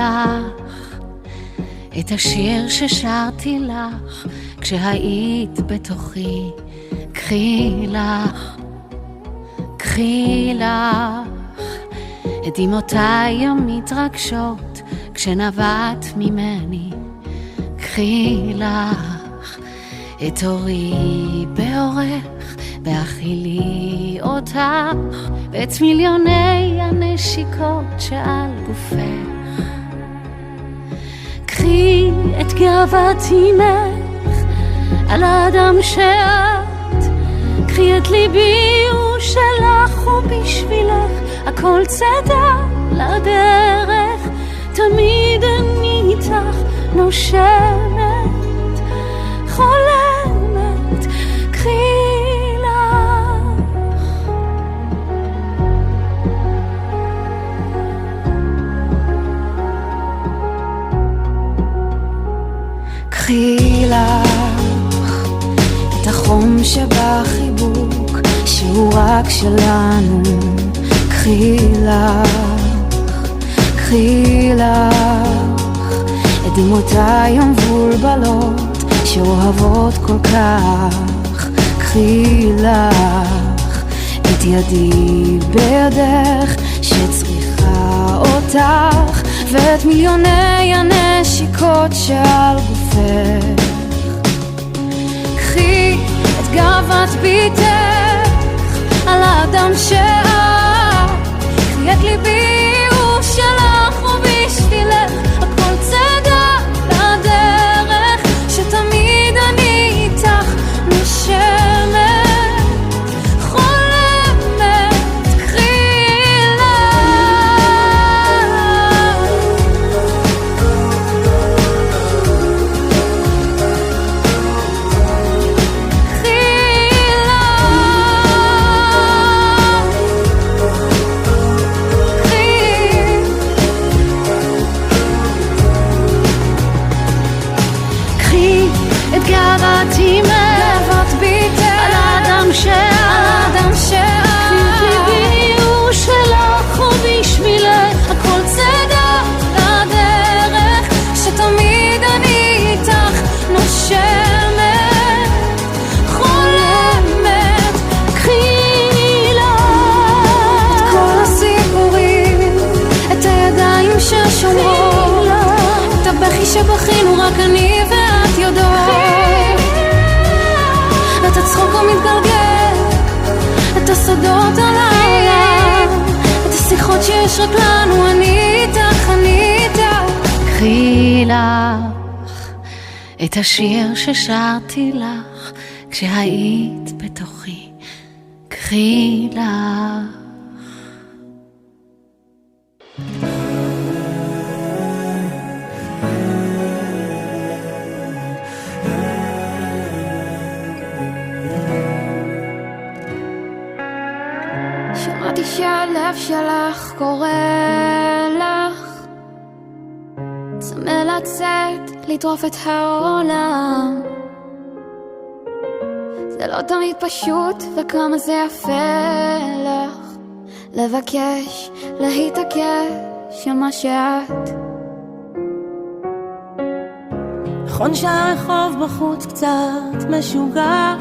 לך את השיר ששרתי לך כשהיית בתוכי. קחי לך, קחי לך את דמעותיי המתרגשות כשנבעת ממני. קחי לך את אורי באורך והכילי אותך ואת מיליוני הנשיקות שעל גופך. קחי את גאוות אימך על האדם שאת, קחי את ליבי הוא שלך ובשבילך הכל צדה לדרך. תמיד אני איתך נושמת חולמת. קחי קחי לך את החום שבחיבוק שהוא רק שלנו. קחי לך, קחי לך את דמעותיי המבולבלות שאוהבות כל כך. קחי לך את ידי בידך שצריכה אותך ואת מיליוני הנשיקות שעל גופך. קחי את גאוות ביתך על האדם שאת, קחי את ליבי הוא שלך ובשבילך הכל צדה לדרך. שתמיד אני איתך נושמת שבחינו רק אני ואת יודעות את הצחוק המתגלגל, את הסודות על הים, את השיחות שיש רק לנו. אני איתך, אני איתך. קחי לך את השיר ששרתי לך כשהיית בתוכי. קחי לך. שמעתי שהלב שלך קורא לך, צמא לצאת, לטרוף את העולם. זה לא תמיד פשוט וכמה זה יפה לך לבקש, להתעקש על מה שאת. נכון שהרחוב בחוץ קצת משוגע,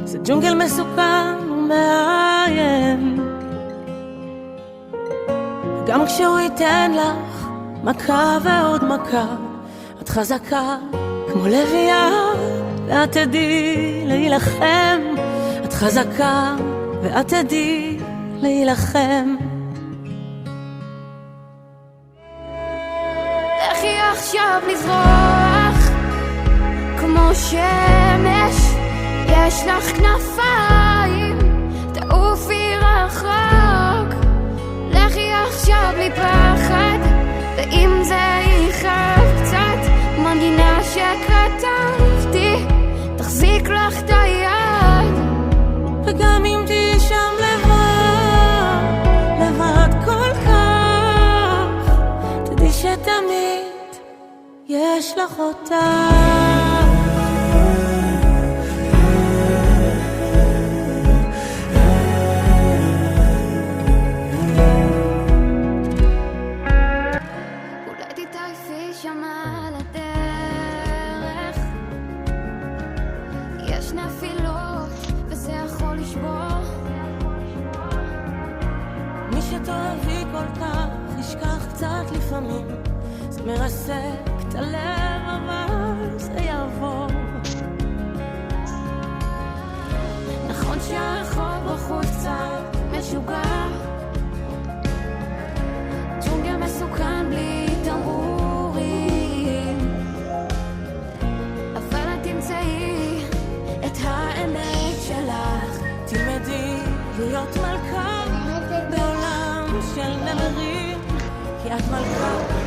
זה ג'ונגל מסוכן ומאיים, גם כשהוא ייתן לך מכה ועוד מכה, את חזקה כמו לביאה ואת תדעי להילחם. את חזקה ואת תדעי להילחם. לכי עכשיו לזרוח כמו שמש, יש לך כנפיים, תעופי רחוק. לכי עכשיו בלי פחד, ואם זה יכאב קצת, מנגינה שכתבתי תחזיק לך את היד. וגם אם תהי שם לבד, לבד כל כך, תדעי שתמיד יש לך אותה. רגעים על הדרך, יש נפילות וזה יכול לשבור. מי שתאהבי כל כך ישכח קצת לפעמים, זה מרסק את הלב אבל זה יעבור. נכון שהרחוב בחוץ קצת משוגע, ג'ונגל מסוכן בלי תמרורים, אבל את תמצאי את האמת שלך. תלמדי להיות מלכה בעולם של נמרים, כי את מלכה